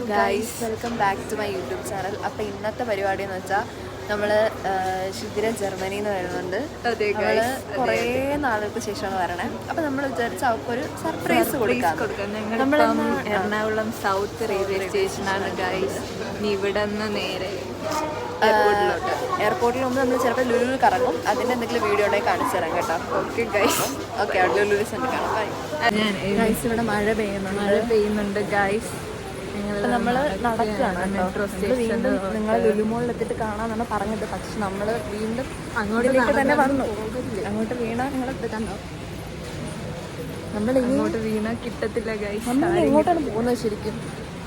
Guys, welcome back to my YouTube channel. അപ്പോൾ ഇന്നത്തെ പരിപാടി എന്ന് വെച്ചാൽ നമ്മൾ ശിഥിര ജർമ്മനിയിൽ നിന്ന് വരുന്നുണ്ട്. നമ്മൾ കുറേ നാളുകൾക്ക് ശേഷമാണ് വരണേ. അപ്പോൾ നമ്മൾ വിചാരിച്ച അവർക്കൊരു സർപ്രൈസ് കൊടുക്കാം. നമ്മൾ എറണാകുളം സൗത്ത് റെയിൽവേ സ്റ്റേഷനാണ് ഗൈസ്. ഇവിടെ നിന്ന് നേരെ എയർപോർട്ടിൽ മുമ്പ് നമ്മൾ ചിലപ്പോൾ ലുലു കറങ്ങും. അതിൻ്റെ എന്തെങ്കിലും വീഡിയോ ഉണ്ടെങ്കിൽ കാണിച്ചു തരാം കേട്ടോ. Okay guys. Okay, Lulu centre കാണാം. ബൈ. ഗൈസ്, ഇവിടെ മഴ പെയ്യുന്നുണ്ട് ഗൈസ്. നമ്മൾ നടക്കുകയാണ് മെട്രോ സ്റ്റേഷൻ. നിങ്ങൾ ലുലുമോളിൽ എത്തിയിട്ട് കാണാമെന്നാണ് പറഞ്ഞത്. പക്ഷെ നമ്മൾ വീണ്ടും അങ്ങോട്ടേക്ക് തന്നെ വന്നു. അങ്ങോട്ട് വീണാൽ നിങ്ങൾ കണ്ടോ? നമ്മൾ ഇങ്ങോട്ട് വീണാൽ കിട്ടത്തില്ല ഗൈസ്. നമ്മൾ എങ്ങോട്ടാണ് പോകുന്നത് ശരിക്കും?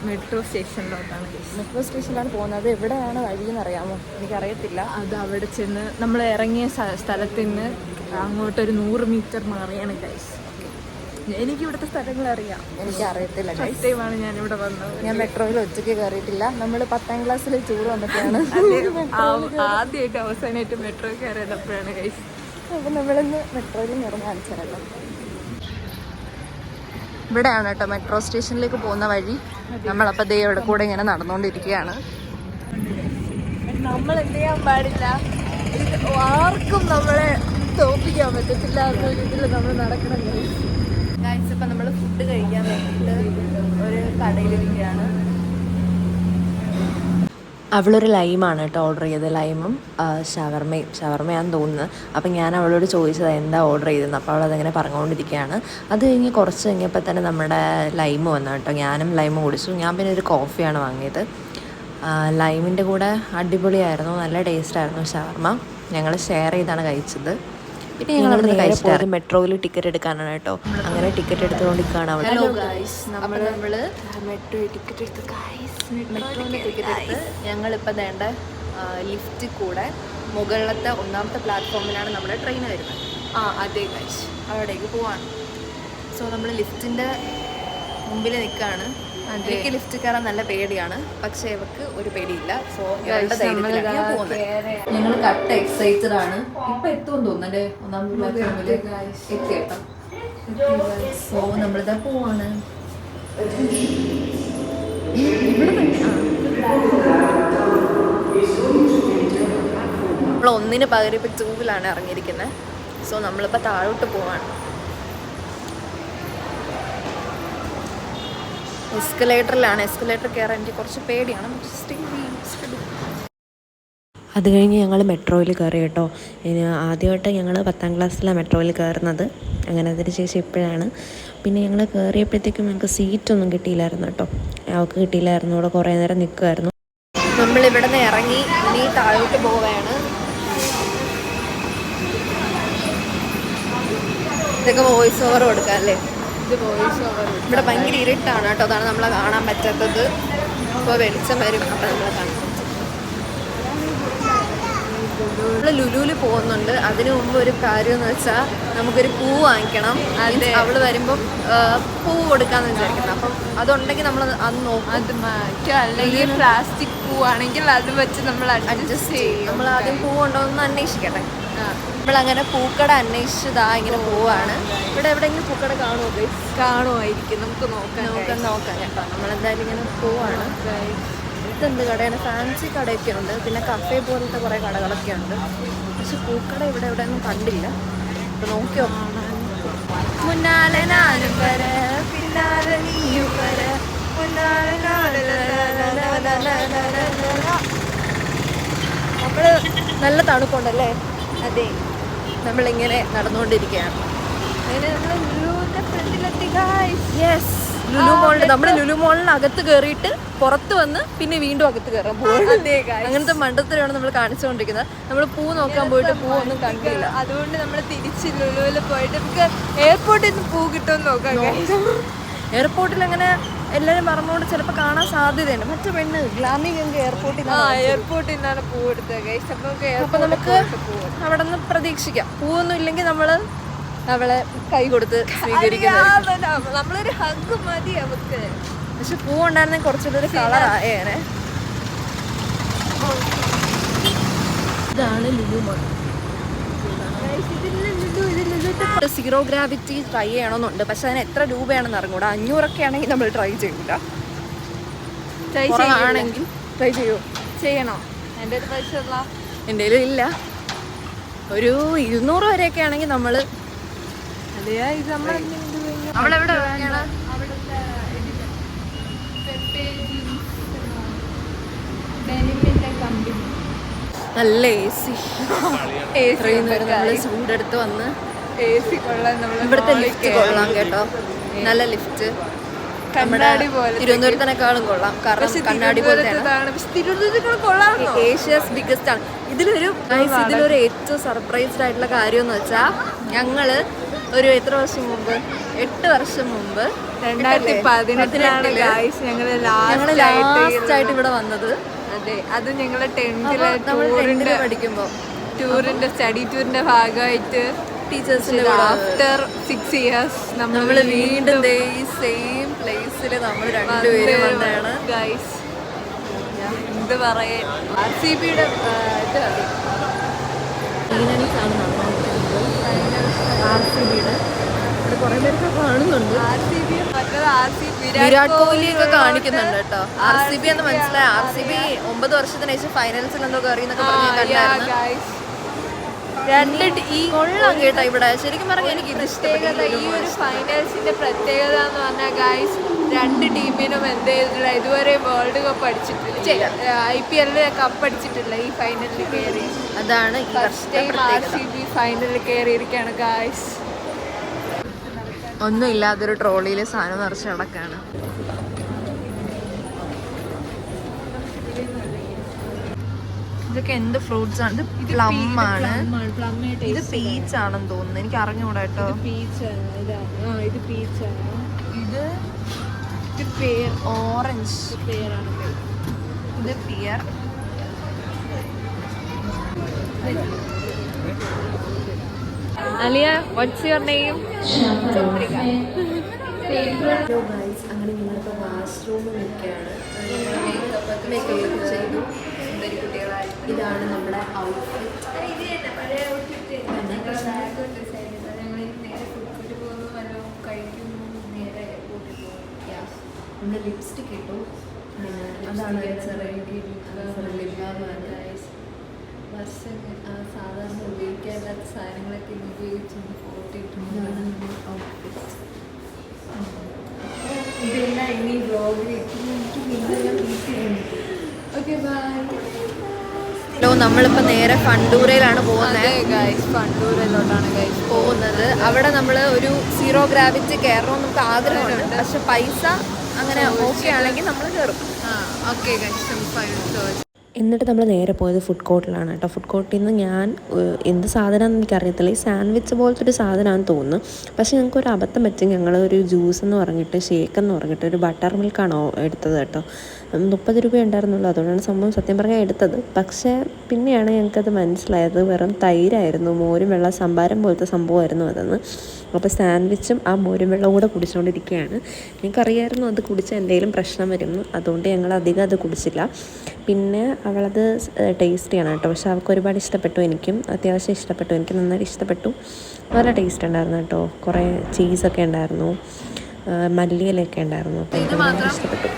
മെട്രോ സ്റ്റേഷനിലോട്ടാണ്. മെട്രോ സ്റ്റേഷനിലാണ് പോകുന്നത്. എവിടെയാണ് വഴിയെന്ന് അറിയാമോ? എനിക്കറിയത്തില്ല. അത് അവിടെ ചെന്ന് നമ്മൾ ഇറങ്ങിയ സ്ഥലത്ത് നിന്ന് അങ്ങോട്ടൊരു 100 മീറ്റർ മാറിയാണ് ഗൈസ്. എനിക്ക് ഇവിടുത്തെ സ്ഥലങ്ങൾ അറിയാം. എനിക്കറിയത്തില്ല. ടൈമാണ് ഞാനിവിടെ വന്നത്. ഞാൻ മെട്രോയിൽ ഒറ്റയ്ക്ക് കയറിയിട്ടില്ല. നമ്മൾ 10ാം ക്ലാസ്സിൽ ടൂർ വന്നിട്ടാണ് ആദ്യമായിട്ട് അവസാനമായിട്ട് മെട്രോ കയറിയപ്പോഴാണ് ഗൈസ്. അപ്പം നമ്മളിന്ന് മെട്രോയിൽ നിറഞ്ഞ് കാണിച്ചാലോ. ഇവിടെയാണ് കേട്ടോ മെട്രോ സ്റ്റേഷനിലേക്ക് പോകുന്ന വഴി. നമ്മളപ്പോൾ ദേ ഇവിടെ കൂടെ ഇങ്ങനെ നടന്നുകൊണ്ടിരിക്കുകയാണ്. നമ്മൾ എന്ത് ചെയ്യാൻ പാടില്ല, ആർക്കും നമ്മളെ തോപ്പിക്കാൻ പറ്റത്തില്ല എന്ന രീതിയിൽ നമ്മൾ നടക്കണം ഗൈസ്. ഇപ്പം നമ്മൾ ഫുഡ് കഴിക്കാൻ വേണ്ടിയിട്ട് ഒരു കടയിലിരിക്കുകയാണ്. അവളൊരു ലൈമാണ് കേട്ടോ ഓർഡർ ചെയ്തത്. ലൈമും ഷവർമയാണെന്ന് തോന്നുന്നു. അപ്പം ഞാൻ അവളോട് ചോദിച്ചത് എന്താ ഓർഡർ ചെയ്തതെന്ന്. അപ്പോൾ അവളതങ്ങനെ പറഞ്ഞുകൊണ്ടിരിക്കുകയാണ്. അത് കഴിഞ്ഞ് കുറച്ച് കഴിഞ്ഞപ്പോൾ തന്നെ നമ്മുടെ ലൈം വന്നു കേട്ടോ. ഞാനും ലൈമും കുടിച്ചു. ഞാൻ പിന്നെ ഒരു കോഫിയാണ് വാങ്ങിയത്. ലൈമിൻ്റെ കൂടെ അടിപൊളിയായിരുന്നു, നല്ല ടേസ്റ്റായിരുന്നു ഷവർമ. ഞങ്ങൾ ഷെയർ ചെയ്താണ് കഴിച്ചത്. പിന്നെ ഞങ്ങൾ അവിടെ നിന്ന് കഴിച്ചിട്ട് മെട്രോയിൽ ടിക്കറ്റ് എടുക്കാനാണ് കേട്ടോ. അങ്ങനെ ടിക്കറ്റ് എടുത്തുകൊണ്ടിരിക്കുകയാണ് അവിടെ. ഹലോ ഗൈസ്, നമ്മൾ മെട്രോ ടിക്കറ്റ് എടുത്ത് മെട്രോൻ്റെ ടിക്കറ്റ് എടുത്ത് ഞങ്ങളിപ്പോൾ വേണ്ട ലിഫ്റ്റ് കൂടെ മുകളിലത്തെ 1ാമത്തെ പ്ലാറ്റ്ഫോമിലാണ് നമ്മുടെ ട്രെയിൻ വരുന്നത്. അതെ ഗൈസ്, അവിടേക്ക് പോവാണ്. സോ നമ്മൾ ലിഫ്റ്റിൻ്റെ മുമ്പിൽ നിൽക്കുകയാണ്. എനിക്ക് ലിഫ്റ്റ് കയറാൻ നല്ല പേടിയാണ്, പക്ഷേ ഇവർക്ക് ഒരു പേടിയില്ല. സോ ഞങ്ങൾ കട്ട് എക്സൈറ്റഡ് ആണ്. ഇപ്പൊ എത്തുമെന്ന് തോന്നുന്നല്ലേ 1ാമത്തെ പ്ലാറ്റ്ഫോമിൽ എത്തിയേട്ടോ. സോ നമ്മളിതാ പോവാണ്. ഇവിടെ തന്നെ നമ്മൾ ഒന്നിന് പകരം ഇപ്പം 2-ലാണ് ഇറങ്ങിയിരിക്കുന്നത്. സോ നമ്മളിപ്പോൾ താഴോട്ട് പോവാണ്. എസ്കലേറ്ററിലാണ്. എസ്കലേറ്റർ കയറാൻ എനിക്ക് കുറച്ച് പേടിയാണ്. അത് കഴിഞ്ഞ് ഞങ്ങൾ മെട്രോയിൽ കയറി കേട്ടോ. ആദ്യമായിട്ട് ഞങ്ങൾ 10ാം ക്ലാസ്സിലാണ് മെട്രോയിൽ കയറുന്നത്. അങ്ങനെ അതിന് ശേഷം ഇപ്പോഴാണ്. പിന്നെ ഞങ്ങൾ കയറിയപ്പോഴത്തേക്കും ഞങ്ങൾക്ക് സീറ്റൊന്നും കിട്ടിയില്ലായിരുന്നു കേട്ടോ. അവൾക്ക് കിട്ടിയില്ലായിരുന്നു. ഇവിടെ കുറേ നേരം നിൽക്കുമായിരുന്നു. നമ്മളിവിടെ നിന്ന് ഇറങ്ങി ഇനി താഴോട്ട് പോവുകയാണ്. ഇതൊക്കെ വോയിസ് ഓവർ കൊടുക്കാം അല്ലേ? ഇവിടെ ഭയങ്കര ഇരുട്ടാണ് കേട്ടോ. അതാണ് നമ്മളെ കാണാൻ പറ്റാത്തത്. ഇപ്പോൾ വെളിച്ചം വരും, അപ്പം നമ്മളെ കാണാൻ പറ്റും. നമ്മൾ ലുലുവിൽ പോകുന്നുണ്ട്. അതിനു മുമ്പ് ഒരു കാര്യം എന്ന് വെച്ചാൽ നമുക്കൊരു പൂ വാങ്ങിക്കണം. അവള് വരുമ്പം പൂ കൊടുക്കാന്ന് വിചാരിക്കുന്നത്. അപ്പം അതുണ്ടെങ്കിൽ നമ്മൾ അത് നോക്കും. അത് മാറ്റും, അല്ലെങ്കിൽ പ്ലാസ്റ്റിക് പൂവാണെങ്കിൽ അത് വെച്ച് നമ്മൾ അഡ്ജസ്റ്റ് ചെയ്യും. നമ്മൾ ആദ്യം പൂ ഉണ്ടോ എന്ന് അന്വേഷിക്കട്ടെ. നമ്മളങ്ങനെ പൂക്കട അന്വേഷിച്ചതാ ഇങ്ങനെ പോവാണ്. ഇവിടെ എവിടെയെങ്കിലും പൂക്കട കാണുമായിരിക്കും. നമുക്ക് നോക്കാം കേട്ടോ. നമ്മളെന്തായാലും ഇങ്ങനെ പോവാണ്. ഇതെന്ത് കടയാണ്? ഫാൻസി കടയൊക്കെ ഉണ്ട്, പിന്നെ കഫേ പോലത്തെ കുറേ കടകളൊക്കെ ഉണ്ട്. പക്ഷെ പൂക്കട ഇവിടെ എവിടെയൊന്നും കണ്ടില്ല. അപ്പോൾ നോക്കിയോ. മുന്നാലെ നാലും വര പിന്നാലെ നീയും വര നമ്മൾ നല്ല തണുപ്പുണ്ടല്ലേ? അതെ, നമ്മളിങ്ങനെ നടന്നുകൊണ്ടിരിക്കുകയാണ്. അങ്ങനെ നമ്മൾ ലുലുവിൻ്റെ ഫ്രണ്ടിലെത്തി. യെസ്, ലുലു മോളിൽ. നമ്മൾ ലുലു മോളിനകത്ത് കയറിയിട്ട് പുറത്ത് വന്ന് പിന്നെ വീണ്ടും അകത്ത് കയറാൻ പോകും. അങ്ങനത്തെ മണ്ടത്തരമാണ് നമ്മൾ കാണിച്ചുകൊണ്ടിരിക്കുന്നത്. നമ്മൾ പൂ നോക്കാൻ പോയിട്ട് പൂ ഒന്നും കണ്ടില്ല. അതുകൊണ്ട് നമ്മൾ തിരിച്ച് ലുലുവിൽ പോയിട്ട് നമുക്ക് എയർപോർട്ടിൽ നിന്ന് പൂ കിട്ടുമെന്ന് നോക്കാം. എയർപോർട്ടിൽ അങ്ങനെ എല്ലാവരും പറഞ്ഞുകൊണ്ട് ചിലപ്പോൾ കാണാൻ സാധ്യതയുണ്ട്. മറ്റു പെണ്ണ് ഗ്ലാമി ഗംഗ എയർപോർട്ടിൽ നിന്നാണ് പൂ എടുത്തത്. അപ്പോൾ നമുക്ക് അവിടെ നിന്ന് പ്രതീക്ഷിക്കാം. പൂവൊന്നും ഇല്ലെങ്കിൽ നമ്മൾ അവളെ കൈ കൊടുത്ത് സ്വീകരിക്കുന്നത്. നമ്മളൊരു ഹഗ് മതി അവക്ക്. പക്ഷെ പൂ ഉണ്ടായിരുന്നെങ്കിൽ കുറച്ചുകൂടി കളറായേനെ. ഇതാണ് ലുലു മോൾ. സീറോ ഗ്രാവിറ്റി ട്രൈ ചെയ്യണമെന്നുണ്ട്. പക്ഷെ അതിന് എത്ര രൂപയാണെന്ന് അറിഞ്ഞൂടാ. 500 ഒക്കെ ആണെങ്കിൽ നമ്മൾ ട്രൈ ചെയ്യൂല. കുറവാണെങ്കിൽ ട്രൈ ചെയ്യൂ. ചെയ്യണോ? എൻ്റെ ഒരു പൈസ ഉള്ള എൻ്റെ കയ്യിലും ഇല്ല. ഒരു 200 വരെയൊക്കെ ആണെങ്കിൽ നമ്മൾ അതെയാ ഇത് നമ്മൾ അവളെവിടെ നല്ല നമ്മൾ ചൂടെടുത്ത് വന്ന് AC കൊള്ളാൻ നമ്മൾ ഇവിടുത്തെ ലിഫ്റ്റ് കൊള്ളാം കേട്ടോ. നല്ല ലിഫ്റ്റ് കണ്ണാടി പോലെ തിരുവനന്തപുരത്തിനേക്കാളും കൊള്ളാം. കാരണം കണ്ണാടി പോലത്തെയാണ്. ഏഷ്യാസ് ബിഗ്ഗസ്റ്റ് ആണ്. ഇതിലൊരു ഏറ്റവും സർപ്രൈസ്ഡ് ആയിട്ടുള്ള കാര്യം എന്ന് വെച്ചാൽ ഞങ്ങള് ഒരു എത്ര വർഷം മുമ്പ് 8 വർഷം മുമ്പ് 2018 ഞങ്ങള് ലാസ്റ്റ് ആയിട്ട് ഇവിടെ വന്നത്. അതെ, അത് ഞങ്ങള് നമ്മൾ 10th പഠിക്കുമ്പോ ടൂറിന്റെ സ്റ്റഡി ടൂറിന്റെ ഭാഗമായിട്ട് ടീച്ചേഴ്സിന്റെ ആഫ്റ്റർ 6 years നമ്മൾ വീണ്ടും ഈ സെയിം പ്ലേസിൽ നമ്മൾ രണ്ടുപേരും വന്നതാണ് ഗൈസ്. എന്ത് പറയാൻ, RCBയുടെ RCBയുടെ ഇവിടെ കുറെ പേരൊക്കെ കാണുന്നുണ്ട്. വിരാട് കോഹ്ലിയൊക്കെ കാണിക്കുന്നുണ്ട് കേട്ടോ. RCB എന്ന് മനസ്സിലായി. RCB 9 വർഷത്തിന് ശേഷം ഫൈനൽസിൽ എന്തോ കയറിയെന്നൊക്കെ പറഞ്ഞ് കൊള്ളാം കേട്ടോ. ഇവിടെ ശരിക്കും പറഞ്ഞാൽ എനിക്ക് ഇത് പ്രത്യേകത, ഈ ഒരു ഫൈനൽസിന്റെ പ്രത്യേകത എന്ന് പറഞ്ഞാൽ ഗൈസ്, 2 ടീമിനും എന്ത് ചെയ്തിട്ടില്ല, ഇതുവരെ വേൾഡ് കപ്പ് അടിച്ചിട്ടില്ല, IPL കപ്പ് അടിച്ചിട്ടില്ല. ഈ ഫൈനലിൽ കയറി, അതാണ് ഫസ്റ്റ് ടൈം RCB ഫൈനലിൽ കയറിയിരിക്കുകയാണ് ഗൈസ്. ഒന്നും ഇല്ലാതൊരു ട്രോളിയിൽ സാധനം നിറച്ച് നടക്കാണ്. ഇതൊക്കെ എന്ത് ഫ്രൂട്ട്സ് ആണ്? ഇത് പ്ലം ആണ്. ഇത് പീച്ച് ആണെന്ന് തോന്നുന്നു. എനിക്ക് അറിഞ്ഞൂടാ കേട്ടോ. ഇത് ഓറഞ്ച് പേരാണ്. ഇത് pear. Alia, what's your name? അങ്ങനെ ഞങ്ങളിപ്പോൾ വാഷ്റൂമിൽ നിൽക്കുകയാണ്. മേക്കപ്പ് ചെയ്തു. സുന്ദരി കുട്ടികളായി. ഇതാണ് നമ്മുടെ ഔട്ട്ഫിറ്റ്. നമ്മുടെ ലിപ്സ്റ്റിക് ഇട്ടു. അതാണ് സാധാരണ ഉപയോഗിക്കാത്ത സാധനങ്ങളൊക്കെ ഉപയോഗിച്ച് ഫോട്ടോ ഇട്ടുള്ളതാണ് ഔട്ട്ഫിറ്റ്. ഇതെല്ലാം ഇനി ബ്ലോഗിൽ ഓക്കെ ബൈ. ഹലോ, നമ്മളിപ്പോൾ നേരെ ഫണ്ടൂരയിലാണ് പോകുന്നത്. ഫണ്ടൂരയിലോട്ടാണ് ഗൈസ് പോകുന്നത്. അവിടെ നമ്മൾ ഒരു 0 ഗ്രാവിറ്റി കയറണമെന്ന് നമുക്ക് ആഗ്രഹമുണ്ട്. പക്ഷെ പൈസ അങ്ങനെ ഓക്കെ ആണെങ്കിൽ നമ്മൾ കയറും. Okay guys. എന്നിട്ട് നമ്മൾ നേരെ പോയത് ഫുഡ് കോർട്ടിലാണ് കേട്ടോ. ഫുഡ് കോർട്ടിൽ നിന്ന് ഞാൻ എന്ത് സാധനമാണെന്ന് എനിക്കറിയത്തില്ല. ഈ സാൻഡ്വിച്ച് പോലത്തെ ഒരു സാധനമാണെന്ന് തോന്നുന്നു. പക്ഷേ ഞങ്ങൾക്കൊരു അബദ്ധം പറ്റി. ഞങ്ങൾ ഒരു ജ്യൂസ് എന്ന് പറഞ്ഞിട്ട്, ഷേക്ക് എന്ന് പറഞ്ഞിട്ട് ഒരു ബട്ടർ മിൽക്കാണോ എടുത്തത് കേട്ടോ. 30 രൂപ ഉണ്ടായിരുന്നുള്ളൂ. അതുകൊണ്ടാണ് സംഭവം സത്യം പറഞ്ഞാൽ എടുത്തത്. പക്ഷേ പിന്നെയാണ് ഞങ്ങൾക്കത് മനസ്സിലായത് വെറും തൈരായിരുന്നു. മോരും വെള്ളം സംഭാരം പോലത്തെ സംഭവമായിരുന്നു അതെന്ന്. അപ്പോൾ സാൻഡ്വിച്ചും ആ മോരും വെള്ളം കൂടെ കുടിച്ചുകൊണ്ടിരിക്കുകയാണ്. ഞങ്ങൾക്കറിയായിരുന്നു അത് കുടിച്ചാൽ എന്തെങ്കിലും പ്രശ്നം വരുന്നു. അതുകൊണ്ട് ഞങ്ങൾ അധികം അത് കുടിച്ചില്ല. പിന്നെ അവളത് ടേസ്റ്റ് ചെയ്യണം കേട്ടോ. പക്ഷെ അവൾക്ക് ഒരുപാട് ഇഷ്ടപ്പെട്ടു. എനിക്കും അത്യാവശ്യം ഇഷ്ടപ്പെട്ടു. എനിക്ക് നന്നായിട്ട് ഇഷ്ടപ്പെട്ടു. നല്ല ടേസ്റ്റ് ഉണ്ടായിരുന്നു കേട്ടോ. കുറേ ചീസൊക്കെ ഉണ്ടായിരുന്നു, മല്ലിയിലൊക്കെ ഉണ്ടായിരുന്നു. അപ്പോൾ എനിക്ക് ഭയങ്കര ഇഷ്ടപ്പെട്ടു.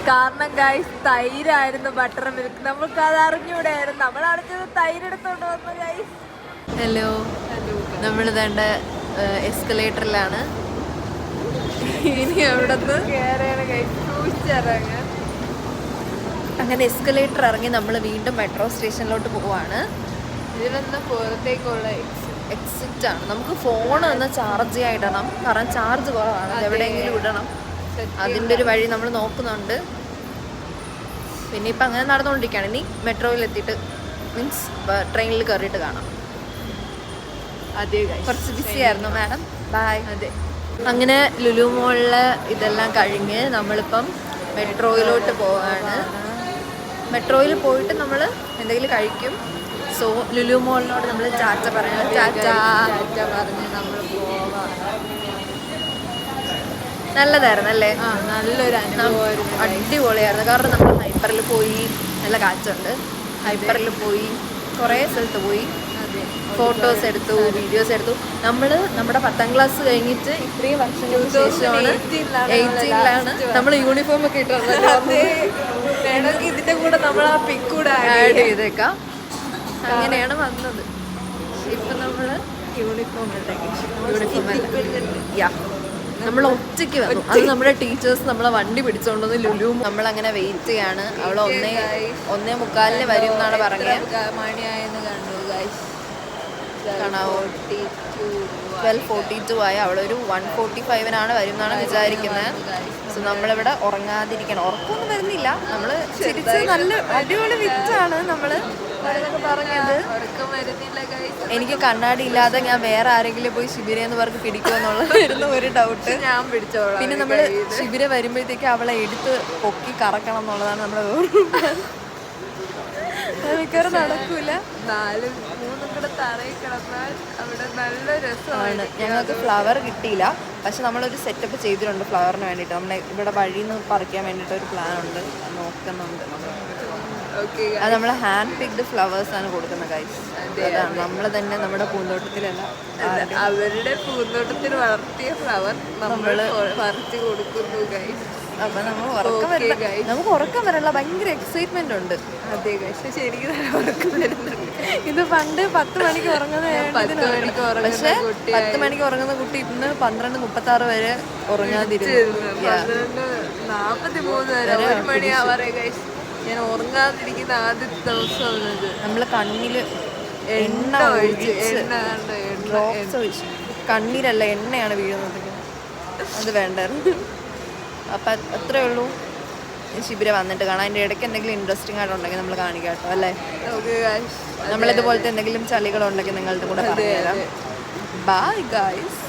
കാരണം ഗൈസ് തൈരായിരുന്നു ബട്ടർ മിൽക്ക്. നമുക്ക് അത് അറിഞ്ഞൂടായിരുന്നു. നമ്മളടുത്തത് തൈരെടുത്തോണ്ട് വന്നു ഗൈസ്. ഹലോ, നമ്മൾ വേണ്ട എസ്കലേറ്ററിലാണ്. ഇനി അവിടെ നിന്ന് കേറിയാണ് ഗൈസ്. സൂക്ഷിച്ചിറങ്ങ്. അങ്ങനെ എസ്കലേറ്റർ ഇറങ്ങി നമ്മൾ വീണ്ടും മെട്രോ സ്റ്റേഷനിലോട്ട് പോവാണ്. ഇതിലൊന്ന് പുറത്തേക്കുള്ള എക്സിറ്റ് ആണ്. നമുക്ക് ഫോൺ ഒന്ന് ചാർജ് ചെയ്യാൻ കാരണം ചാർജ് കുറവാണ്. എവിടെയെങ്കിലും ഇടണം. അതിൻ്റെ ഒരു വഴി നമ്മൾ നോക്കുന്നുണ്ട്. പിന്നെ ഇപ്പം അങ്ങനെ നടന്നുകൊണ്ടിരിക്കുകയാണ്. ഇനി മെട്രോയിൽ എത്തിയിട്ട് മീൻസ് ട്രെയിനിൽ കയറിയിട്ട് കാണാം. അതെ, കുറച്ച് ബിസി ആയിരുന്നു മാഡം. ബൈ. അതെ, അങ്ങനെ ലുലു മോളില് ഇതെല്ലാം കഴിഞ്ഞ് നമ്മളിപ്പം മെട്രോയിലോട്ട് പോവാണ്. മെട്രോയിൽ പോയിട്ട് നമ്മൾ എന്തെങ്കിലും കഴിക്കും. സോ ലുലു മോളിനോട് നമ്മൾ ചാച്ച പറഞ്ഞു. ചാച്ച പറഞ്ഞ് നമ്മൾ പോവാം. നല്ലതായിരുന്നു അല്ലേ? നല്ലൊരു അനുഭവമായിരുന്നു. അടിപൊളിയായിരുന്നു. കാരണം നമ്മൾ ഹൈപ്പറിൽ പോയി. നല്ല കാറ്റുണ്ട്. ഹൈപ്പറിൽ പോയി, കുറേ സ്ഥലത്ത് പോയി. ഫോട്ടോസ് എടുത്തു, വീഡിയോസ് എടുത്തു. നമ്മൾ നമ്മുടെ 10ാം ക്ലാസ് കഴിഞ്ഞിട്ട് ഇത്രയും വർഷങ്ങൾക്ക് ശേഷമാണ് 18ലാണ് നമ്മൾ യൂണിഫോം ഒക്കെ ഇട്ടുള്ളത്. വേണമെങ്കിൽ ഇതിന്റെ കൂടെ നമ്മൾ ആ പിക്ക് കൂടെ ആഡ് ചെയ്തേക്കാം. അങ്ങനെയാണ് വന്നത്. ഇപ്പം നമ്മൾ യൂണിഫോം യാ നമ്മൾ ഒറ്റയ്ക്ക് വന്നു. അത് നമ്മുടെ ടീച്ചേഴ്സ് നമ്മളെ വണ്ടി പിടിച്ചോണ്ടെന്ന് ലുലു. നമ്മളങ്ങനെ വെയിറ്റ് ചെയ്യാണ്. അവൾ 1:45 വരും എന്നാണ് പറഞ്ഞത്. മണിയായെന്ന് കണ്ടു ഗൈസ്. കാണാവോ? 12:42 ആയി. അവളൊരു 1:45 വരും എന്നാണ് വിചാരിക്കുന്നത്. സോ നമ്മളിവിടെ ഉറങ്ങാതിരിക്കണം. ഉറക്കമൊന്നും വരുന്നില്ല. നമ്മൾ ചിരിച്ച് നല്ല അടിപൊളി വിറ്റാണ് നമ്മൾ പറഞ്ഞത്. എനിക്ക് കണ്ണാടി ഇല്ലാതെ ഞാൻ വേറെ ആരെങ്കിലും പോയി ശിബിരെന്ന് പറഞ്ഞ് പിടിക്കുമെന്നുള്ളതായിരുന്നു ഒരു ഡൗട്ട്. ഞാൻ പിടിച്ചോളാം. പിന്നെ നമ്മൾ ശിബിര വരുമ്പോഴത്തേക്ക് അവളെ എടുത്ത് പൊക്കി കറക്കണം എന്നുള്ളതാണ് നമ്മുടെ മിക്കവാറും നടക്കൂല. 3 കൂടെ തറയിൽ കിടന്നാൽ അവിടെ നല്ല രസമാണ്. ഞങ്ങൾക്ക് ഫ്ലവർ കിട്ടിയില്ല. പക്ഷെ നമ്മളൊരു സെറ്റപ്പ് ചെയ്തിട്ടുണ്ട് ഫ്ലവറിന് വേണ്ടിയിട്ട്. നമ്മളെ ഇവിടെ വഴിയിൽ നിന്ന് പറിക്കാൻ വേണ്ടിയിട്ട് ഒരു പ്ലാൻ ഉണ്ട്, നോക്കുന്നുണ്ട്. അത് നമ്മൾ ഹാൻഡ് പിക്ഡ് ഫ്ലവേഴ്സ് ആണ് കൊടുക്കുന്നത് ഗൈസ്. അതാണ് നമ്മൾ തന്നെ നമ്മുടെ പൂന്തോട്ടത്തിലല്ല, അവരുടെ പൂന്തോട്ടത്തിൽ വളർത്തിയ ഫ്ലവർ നമ്മൾ പറിച്ചു കൊടുക്കുന്നു ഗൈസ്. അപ്പൊ നമുക്ക് ഉറക്കം വരല്ല. ഭയങ്കര എക്സൈറ്റ്മെന്റ് ഉണ്ട്. അതെ ഗൈസ്. പക്ഷെ എനിക്ക് നല്ല ഉറക്കം വരുന്നുണ്ട്. ഇത് പണ്ട് 10 മണിക്ക് ഉറങ്ങുന്ന, പക്ഷെ 10 മണിക്ക് ഉറങ്ങുന്ന കുട്ടി ഇന്ന് 12:36 വരെ ഉറങ്ങാതിരുന്നു. 43 വരെ 1 മണിയാവാറേ ഗൈസ്. ഞാൻ ഉറങ്ങാതിരിക്കുന്ന ആദ്യത്തെ ദിവസമാണത്. നമ്മൾ കണ്ണില് എണ്ണ ഒഴിച്ച് ഡ്രോപ്സ് ഒഴിച്ച്, കണ്ണിലല്ല എണ്ണയാണ് വീഴുന്നത്. അത് വേണ്ടായിരുന്നു. അപ്പം അത്രേ ഉള്ളൂ. ശിബിര വന്നിട്ട് കാണാം. അതിൻ്റെ ഇടയ്ക്ക് എന്തെങ്കിലും ഇൻട്രസ്റ്റിംഗ് ആയിട്ടുണ്ടെങ്കിൽ നമ്മൾ കാണിക്കാം കേട്ടോ, അല്ലേ? നമ്മളിതുപോലത്തെ എന്തെങ്കിലും ചളികളുണ്ടെങ്കിൽ നിങ്ങളുടെ കൂടെ പറഞ്ഞുതരാം. Bye guys.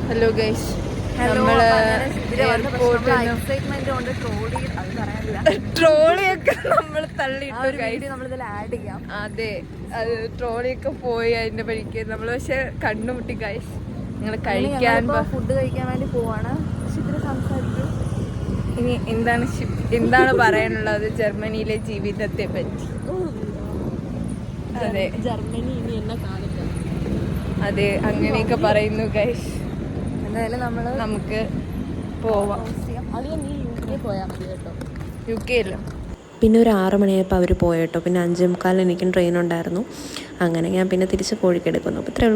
ഹലോ ഗൈസ്, ട്രോളിയൊക്കെ നമ്മൾ തള്ളിയിട്ട് നമ്മളിതിൽ ആഡ് ചെയ്യാം. അതെ, അത് ട്രോളിയൊക്കെ പോയി അതിന്റെ വഴിക്ക് നമ്മൾ പക്ഷെ കണ്ടുമുട്ടി ഗൈസ്. നിങ്ങൾ കഴിക്കാൻ ഫുഡ് കഴിക്കാൻ വേണ്ടി പോവാണ്. സംസാരിക്കും. ഇനി എന്താണ് പറയാനുള്ളത് ജർമ്മനിയിലെ ജീവിതത്തെ പറ്റി? അതെ, ജർമ്മനി ഇനി എന്നെ കാണില്ല. അതെ, അങ്ങനെയൊക്കെ പറയുന്നു ഗൈസ്. എന്തായാലും നമുക്ക് പോവാം. UK അല്ലോ. പിന്നെ ഒരു 6 മണിയായപ്പോൾ അവർ പോയേട്ടോ. പിന്നെ 5:45 എനിക്കും ട്രെയിൻ ഉണ്ടായിരുന്നു. അങ്ങനെ ഞാൻ പിന്നെ തിരിച്ച് കോഴിക്കോട് എടുക്കുന്നു. അപ്പോൾ ഇത്രയേ ഉള്ളൂ.